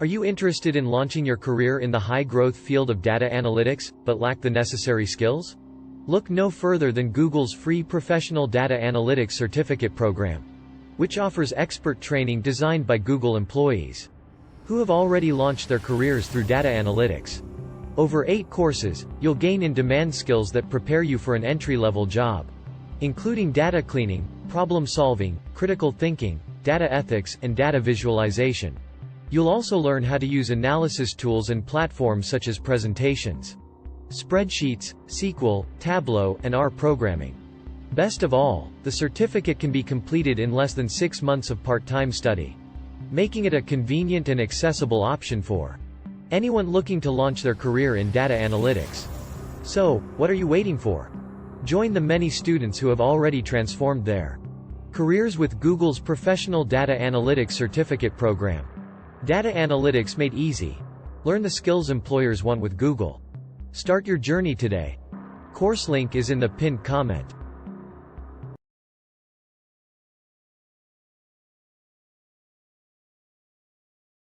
Are you interested in launching your career in the high-growth field of data analytics, but lack the necessary skills? Look no further than Google's free Professional Data Analytics Certificate program, which offers expert training designed by Google employees who have already launched their careers through data analytics. Over 8 courses, you'll gain in-demand skills that prepare you for an entry-level job, including data cleaning, problem-solving, critical thinking, data ethics, and data visualization. You'll also learn how to use analysis tools and platforms such as presentations, spreadsheets, SQL, Tableau, and R programming. Best of all, the certificate can be completed in less than 6 months of part-time study, making it a convenient and accessible option for anyone looking to launch their career in data analytics. So, what are you waiting for? Join the many students who have already transformed their careers with Google's Professional Data Analytics Certificate program. Data analytics made easy. Learn the skills employers want with Google. Start your journey today. Course link is in the pinned comment.